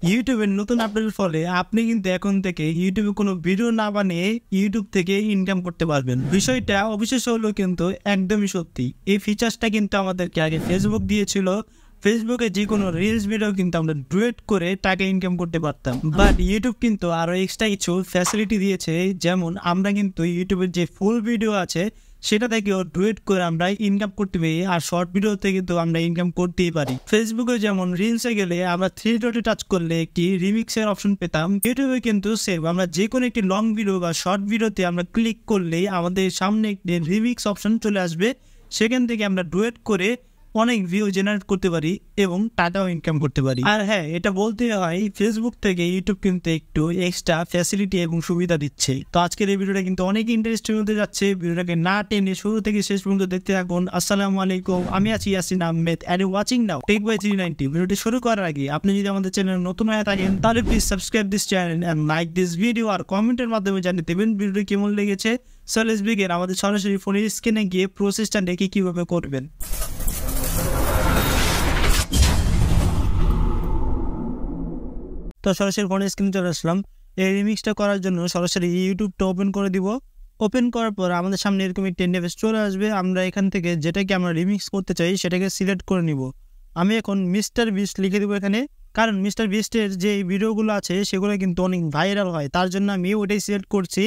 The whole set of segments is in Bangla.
ইউটিউবের নতুন আপডেটের ফলে আপনি কিন্তু এখন থেকে ইউটিউবে কোনো ভিডিও না বানিয়ে ইউটিউব থেকে ইনকাম করতে পারবেন। বিষয়টা অবিশ্বাস হলেও কিন্তু একদমই সত্যি। এই ফিচার্সটা কিন্তু আমাদেরকে আগে ফেসবুক দিয়েছিল। ফেসবুকে যে কোনো রিলস ভিডিও কিন্তু আমরা ডুয়েট করে টাকা ইনকাম করতে পারতাম, বাট ইউটিউব কিন্তু আরও এক্সট্রা কিছু ফ্যাসিলিটি দিয়েছে। যেমন আমরা কিন্তু ইউটিউবের যে ফুল ভিডিও আছে সেটা থেকেও ডুয়েট করে আমরা ইনকাম করতে পারি, আর শর্ট ভিডিওতে কিন্তু আমরা ইনকাম করতেই পারি। ফেসবুকে যেমন রিলসে গেলে আমরা 3 ডটে টাচ করলে একটি রিমিক্সের অপশন পেতাম, ইউটিউবে কিন্তু সেম আমরা যে কোনো একটি লং ভিডিও বা শর্ট ভিডিওতে আমরা ক্লিক করলেই আমাদের সামনে একটি রিমিক্স অপশন চলে আসবে। সেখান থেকে আমরা ডুয়েট করে অনেক ভিউ জেনারেট করতে পারি এবং টাকাও ইনকাম করতে পারি। আর হ্যাঁ, এটা বলতে হয় ফেসবুক থেকে ইউটিউব কিন্তু একটু এক্সট্রা ফ্যাসিলিটি এবং সুবিধা দিচ্ছে। তো আজকের এই ভিডিওটা কিন্তু অনেক ইন্টারেস্টিং হতে যাচ্ছে। ভিডিওটাকে না টেনে শুরু থেকে শেষ পর্যন্ত দেখতে থাকুন। আসসালামু আলাইকুম, আমি আছি Yasin Ahmed and watching now tech by 390। ভিডিওটি শুরু করার আগে আপনি যদি আমাদের চ্যানেলে নতুন হয়ে থাকেন তাহলে please subscribe this channel and like this video, আর কমেন্টের মাধ্যমে জানিয়ে দেবেন ভিডিওটি কেমন লেগেছে। So let's begin. আমাদের সরাসরি ফোনের স্ক্রিনে গিয়ে প্রসেসটা দেখে কিভাবে করবেন। তো সরাসরি ফোনের স্ক্রিনে চলে আসলাম। এই রিমিক্সটা করার জন্য সরাসরি ইউটিউবটা ওপেন করে দিব। ওপেন করার পর আমাদের সামনে এরকম একটি ইন্টারফেস চলে আসবে। আমরা এখান থেকে যেটাকে আমরা রিমিক্স করতে চাই সেটাকে সিলেক্ট করে নিব। আমি এখন মিস্টার বিস্ট লিখে দিব এখানে, কারণ মিস্টার বিস্টের যে ভিডিওগুলো আছে সেগুলো কিন্তু অনেক ভাইরাল হয়, তার জন্য আমি ওইটাই সিলেক্ট করছি।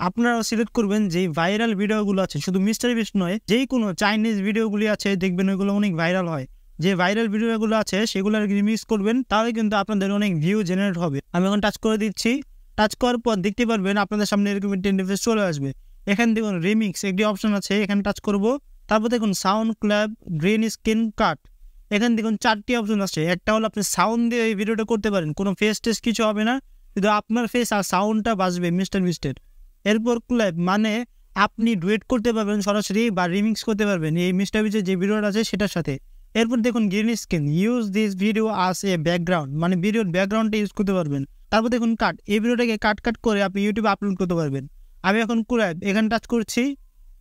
আপনারাও সিলেক্ট করবেন যে ভাইরাল ভিডিওগুলো আছে, শুধু মিস্টার বিস্ট নয়, যেই কোনো চাইনিজ ভিডিওগুলি আছে দেখবেন ওইগুলো অনেক ভাইরাল হয়। যে ভাইরাল ভিডিওগুলো আছে সেগুলো রিমিক্স করবেন, তাহলে কিন্তু আপনাদের অনেক ভিউ জেনারেট হবে। আমি এখন টাচ করে দিচ্ছি। টাচ করার পর দেখতে পারবেন আপনাদের সামনে এরকম একটা ইন্টারফেস চলে আসবে। এখানে দেখুন রিমিক্স একটি অপশন আছে, এখানে টাচ করব। তারপর দেখুন সাউন্ড ক্ল্যাপ, গ্রিন স্ক্রিন কাট, এখানে দেখুন 4টি অপশন আছে। একটা হলো আপনি সাউন্ড দিয়ে এই ভিডিওটা করতে পারেন, কোনো ফেস টেস কিছু হবে না, শুধু আপনার ফেস আর সাউন্ডটা বাজবে মিস্টার বিস্টের। এরপর ক্ল্যাপ মানে আপনি ডুয়েট করতে পারবেন সরাসরি বা রিমিক্স করতে পারবেন এই মিস্টার বিস্টের যে ভিডিওটা আছে সেটার সাথে। এরপর দেখুন green screen, use this video us A background, মানে ভিডিওর ব্যাকগ্রাউন্ডটা ইউজ করতে পারবেন। তারপর দেখুন কাট, এই ভিডিওটাকে কাট করে আপনি ইউটিউবে আপলোড করতে পারবেন। আমি এখন ক্ল্যাপ এখানে টাচ করছি।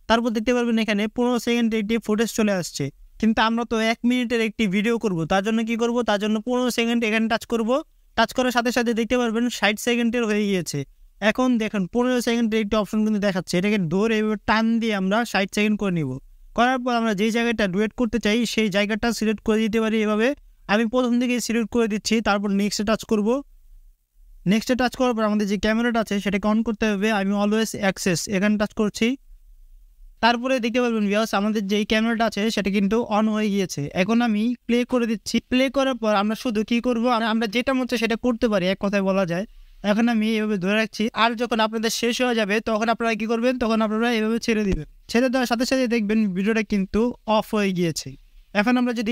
তারপর দেখতে পারবেন এখানে 15 সেকেন্ডের একটি ফুটেজ চলে আসছে, কিন্তু আমরা তো 1 মিনিটের একটি ভিডিও করব, তার জন্য কি করব, তার জন্য 15 সেকেন্ড এখানে টাচ করব। টাচ করার সাথে সাথে দেখতে পারবেন 60 সেকেন্ডের হয়ে গিয়েছে। এখন দেখুন 15 সেকেন্ডের একটি অপশন কিন্তু দেখাচ্ছে, এটাকে ধরে এভাবে টান দিয়ে আমরা 60 সেকেন্ড করে নিব। করার পর আমরা যেই জায়গাটা ডুয়েট করতে চাই সেই জায়গাটা সিলেক্ট করে দিতে পারি এভাবে। আমি প্রথম দিকে সিলেক্ট করে দিচ্ছি, তারপর নেক্সটে টাচ করব। নেক্সটে টাচ করার পর আমাদের যে ক্যামেরাটা আছে সেটাকে অন করতে হবে। আমি অলওয়েজ অ্যাক্সেস এখানে টাচ করছি। তারপরে দেখতে পারবেন ভিউয়ার্স আমাদের যেই ক্যামেরাটা আছে সেটা কিন্তু অন হয়ে গিয়েছে। এখন আমি প্লে করে দিচ্ছি। প্লে করার পর আমরা শুধু কি করব, আমরা যেটা মনে সেটা করতে পারি, এক কথায় বলা যায়। এখন আমি এভাবে ধরে রাখছি, আর যখন আপনাদের শেষ হয়ে যাবে তখন আপনারা কি করবেন, তখন আপনারা এভাবে ছেড়ে দিবেন। ছেড়ে দেওয়ার সাথে সাথে দেখবেন ভিডিওটা কিন্তু অফ হয়ে গিয়েছে। এখন আমরা যদি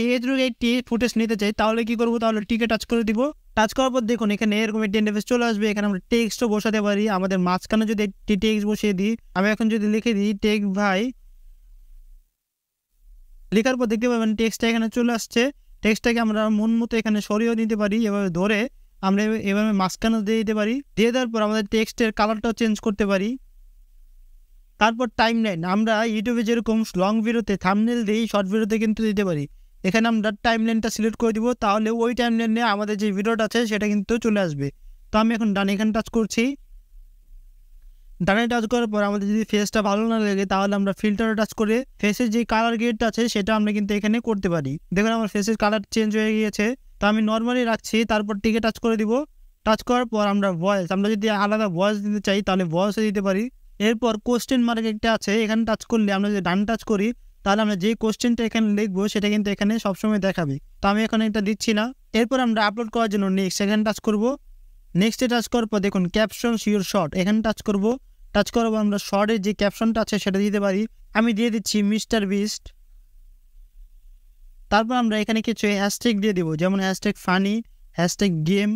একটি ফুটেজ নিতে চাই তাহলে কি করব, তাহলে টিকে টাচ করে দিব। টাচ করার পর দেখুন এখানে এরকম একটি ইন্টারফেস চলে আসবে। এখানে আমরা টেক্সটও বসাতে পারি, আমাদের মাঝখানে যদি একটি টেক্সট বসিয়ে দিই, আমি এখন যদি লিখে দিই টেক ভাই, লেখার পর দেখতে পাবেন টেক্সটটা এখানে চলে আসছে। টেক্সটটাকে আমরা মন মতো এখানে সরিয়েও দিতে পারি, এভাবে ধরে আমরা এভাবে মাঝখানে দিয়ে দিতে পারি। দিয়ে দেওয়ার পর আমাদের টেক্সটের কালারটাও চেঞ্জ করতে পারি। তারপর টাইমলাইন, আমরা ইউটিউবে যেরকম লং ভিডিওতে থাম্বনেল দিই, শর্ট ভিডিওতে কিন্তু দিতে পারি। এখানে আমরা টাইমলাইনটা সিলেক্ট করে দিব, তাহলে ওই টাইমলাইনে আমাদের যে ভিডিওটা আছে সেটা কিন্তু চলে আসবে। তো আমি এখন ডান এখানে টাচ করছি। ডানে টাচ করার পর আমাদের যদি ফেসটা ভালো না লাগে তাহলে আমরা ফিল্টারে টাচ করে ফেসের যে কালার গ্রেডটা আছে সেটা আমরা কিন্তু এখানে করতে পারি। দেখুন আমার ফেসের কালার চেঞ্জ হয়ে গিয়েছে, তো আমি নর্মালি রাখছি। তারপর টিকে টাচ করে দিব। টাচ করার পর আমরা ভয়েস, আমরা যদি আলাদা ভয়েস দিতে চাই তাহলে ভয়েসও দিতে পারি। এরপর কোশ্চেন মার্ক একটা আছে, এখানে টাচ করলে আমরা যদি ডান টাচ করি তাহলে আমরা যে কোশ্চেনটা এখানে লিখবো সেটা কিন্তু এখানে সবসময় দেখাবে। তো আমি এখন এটা দিচ্ছি না। এরপর আমরা আপলোড করার জন্য নেক্সট এখানে টাচ করব। নেক্সটে টাচ করার পর দেখুন ক্যাপশন ইউর শর্ট, এখানে টাচ করব। টাচ করার পর আমরা শর্টের যে ক্যাপশনটা আছে সেটা দিতে পারি। আমি দিয়ে দিচ্ছি মিস্টার বিস্ট। তারপর আমরা এখানে কিছু হ্যাশট্যাগ দিয়ে দিব, যেমন হ্যাশট্যাগ ফানি, হ্যাশট্যাগ গেম।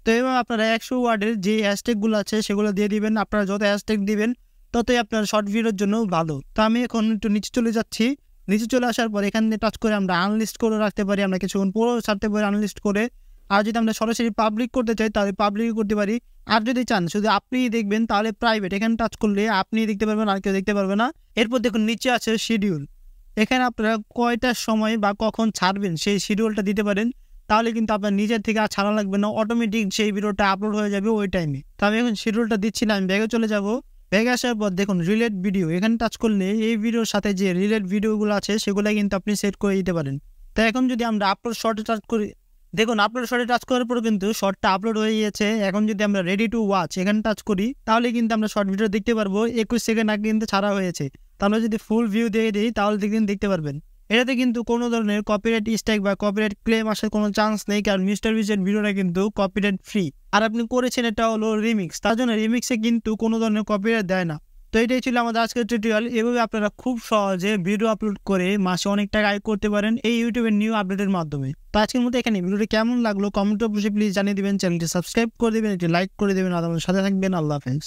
তো এবার আপনারা 100 ওয়ার্ডের যে হ্যাশট্যাগুলো আছে সেগুলো দিয়ে দিবেন। আপনারা যত হ্যাশট্যাগ দিবেন ততই আপনার শর্ট ভিডিওর জন্য ভালো। তো আমি এখন একটু নিচে চলে যাচ্ছি। নিচে চলে আসার পর এখানে টাচ করে আমরা আনলিস্ট করে রাখতে পারি, আমরা কিছুক্ষণ পুরো ছাড়তে পারি আনলিস্ট করে। আর যদি আমরা সরাসরি পাবলিক করতে চাই তাহলে পাবলিক করতে পারি। আর যদি চান শুধু আপনিই দেখবেন তাহলে প্রাইভেট, এখানে টাচ করলে আপনিই দেখতে পারবেন, আর কেউ দেখতে পারবে না। এরপর দেখুন নিচে আছে শিডিউল। এখানে আপনারা কয়টার সময় বা কখন ছাড়বেন সেই শিডিউলটা দিতে পারেন, তাহলে কিন্তু আপনার নিজের থেকে আর ছাড়া লাগবে না, অটোমেটিক সেই ভিডিওটা আপলোড হয়ে যাবে ওই টাইমে। তো আমি এখন শিডিউলটা দিচ্ছি না, আমি ব্যাগে চলে যাব। ব্যাগে আসার পর দেখুন রিলেট ভিডিও, এখানে টাচ করলে এই ভিডিওর সাথে যে রিলেট ভিডিওগুলো আছে সেগুলো কিন্তু আপনি সেট করে দিতে পারেন। তো এখন যদি আমরা আপলোড শর্টে টাচ করি, দেখুন আপলোড শর্টে টাচ করার পর কিন্তু শর্টটা আপলোড হয়ে গিয়েছে। এখন যদি আমরা রেডি টু ওয়াচ এখানে টাচ করি, তাহলে কিন্তু আমরা শর্ট ভিডিও দেখতে পারবো। 21 সেকেন্ড আগে কিন্তু ছাড়া হয়েছে। তাহলে যদি ফুল ভিউ দিয়ে দিই তাহলে কিন্তু দেখতে পারবেন। এটাতে কিন্তু কোনো ধরনের কপিরাইট স্ট্রাইক বা কপিরাইট ক্লেম আসার কোনো চান্স নেই, কারণ মিস্টার বিস্টের ভিডিওটা কিন্তু কপিরাইট ফ্রি। আর আপনি করেছেন এটা হলো রিমিক্স, তার জন্য রিমিক্সে কিন্তু কোনো ধরনের কপিরাইট দেয় না। তো এটাই ছিল আমাদের আজকের টিউটোরিয়াল। এভাবে আপনারা খুব সহজে ভিডিও আপলোড করে মাসে অনেক টাকা আয় করতে পারেন এই ইউটিউবের নিউ আপডেটের মাধ্যমে। তো আজকের মতো এখানে ভিডিওটি কেমন লাগলো কমেন্ট বক্সে প্লিজ জানিয়ে দিবেন, চ্যানেলটি সাবস্ক্রাইব করে দিবেন, একটি লাইক করে দিবেন, আর আমাদের সাথে থাকবেন। আল্লাহ হাফেজ।